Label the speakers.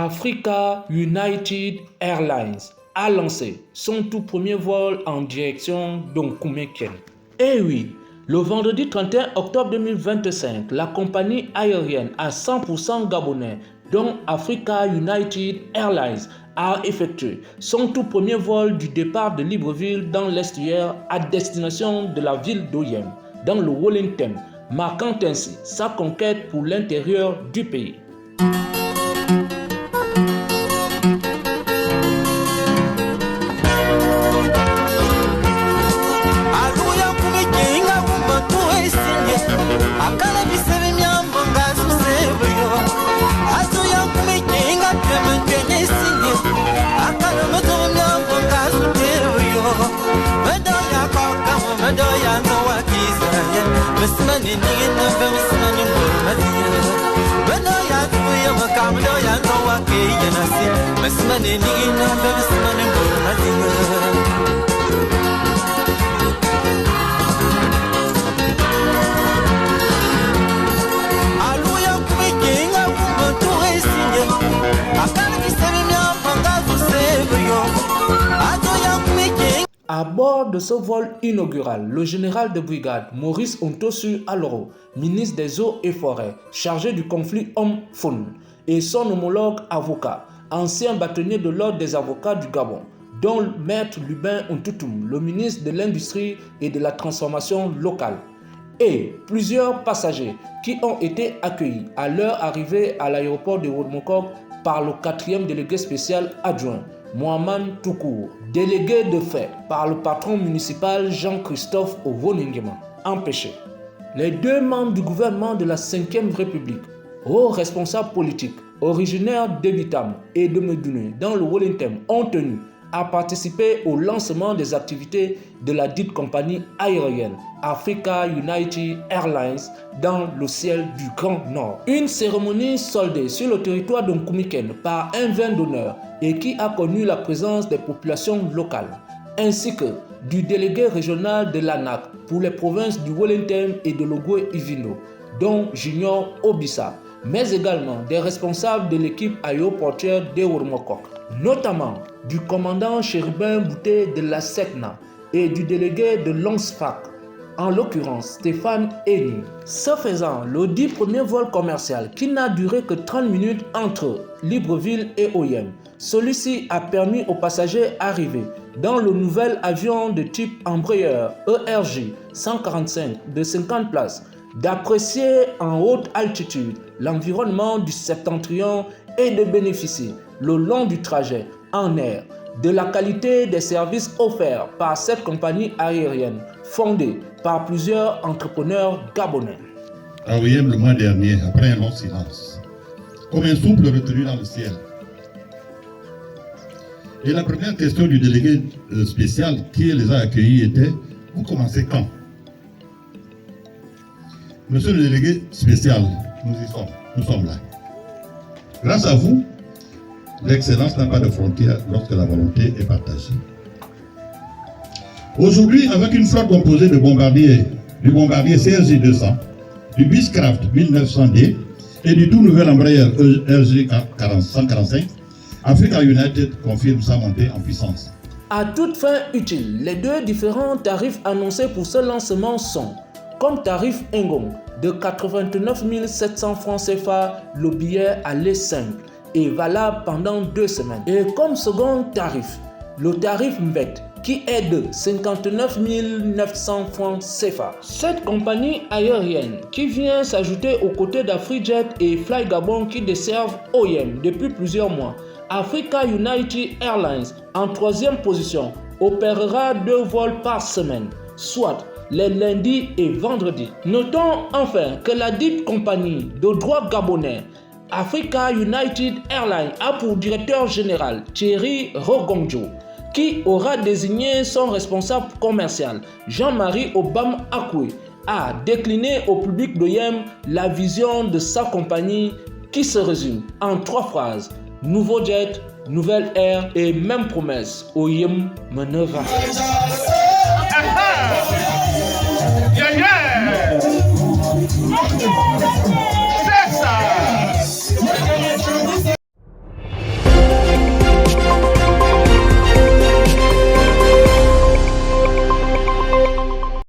Speaker 1: Africa United Airlines a lancé son tout premier vol en direction d'Onkumekian. Et oui, le vendredi 31 octobre 2025, la compagnie aérienne à 100% gabonais, dont Africa United Airlines, a effectué son tout premier vol du départ de Libreville dans l'estuaire à destination de la ville d'Oyem, dans le Wellington, marquant ainsi sa conquête pour l'intérieur du pays. À bord de ce vol inaugural, le général de brigade Maurice Ontosu Aloro, ministre des Eaux et Forêts, chargé du conflit homme-faune, et son homologue avocat, ancien bâtonnier de l'ordre des avocats du Gabon, dont Maître Lubin Ontoutoum, le ministre de l'Industrie et de la Transformation locale, et plusieurs passagers qui ont été accueillis à leur arrivée à l'aéroport de Woudmokok par le 4e délégué spécial adjoint, Mohamed Toukour, délégué de fait par le patron municipal Jean-Christophe Ovoningema, empêché. Les deux membres du gouvernement de la 5e République, hauts responsables politiques, originaires d'Ebitam et de Medouné dans le Wellington, ont tenu à participer au lancement des activités de la dite compagnie aérienne Africa United Airlines dans le ciel du Grand Nord. Une cérémonie soldée sur le territoire d'Onkumekian par un vin d'honneur et qui a connu la présence des populations locales, ainsi que du délégué régional de l'ANAC pour les provinces du Wellington et de l'Ogooué-Ivindo, dont Junior Obissa, mais également des responsables de l'équipe aéroportuaire de Woudmokok, notamment du commandant Chérubin Bouté de la SECNA et du délégué de l'ONSFAC, en l'occurrence Stéphane Eni. Ce faisant, le dit premier vol commercial qui n'a duré que 30 minutes entre Libreville et Oyem, celui-ci a permis aux passagers arrivés dans le nouvel avion de type Embraer ERJ 145 de 50 places d'apprécier en haute altitude l'environnement du septentrion et de bénéficier le long du trajet en air de la qualité des services offerts par cette compagnie aérienne fondée par plusieurs entrepreneurs gabonais.
Speaker 2: À Oyem le mois dernier, après un long silence, comme un souffle retenu dans le ciel. Et la première question du délégué spécial qui les a accueillis était: vous commencez quand? Monsieur le délégué spécial, nous sommes là. Grâce à vous, l'excellence n'a pas de frontières lorsque la volonté est partagée. Aujourd'hui, avec une flotte composée de bombardiers, du bombardier CRJ-200, du Beechcraft 1900D et du tout nouvel Embraer RJ-145, Africa United confirme sa montée en puissance.
Speaker 1: À toute fin utile, les deux différents tarifs annoncés pour ce lancement sont: comme tarif Ngong de 89 700 francs CFA, le billet aller simple et valable pendant 2 semaines. Et comme second tarif, le tarif Mbet qui est de 59 900 francs CFA. Cette compagnie aérienne qui vient s'ajouter aux côtés d'AfriJet et Fly Gabon qui desservent Oyem depuis plusieurs mois, Africa United Airlines en 3e position opérera 2 vols par semaine, soit les lundis et vendredis. Notons enfin que la dite compagnie de droit gabonais Africa United Airlines a pour directeur général Thierry Rogongjo, qui aura désigné son responsable commercial Jean-Marie Obam Akwe, a décliné au public d'Oyem la vision de sa compagnie qui se résume en 3 phrases: nouveau jet, nouvelle ère et même promesse. Oyem Meneva.
Speaker 3: Yeah, yeah.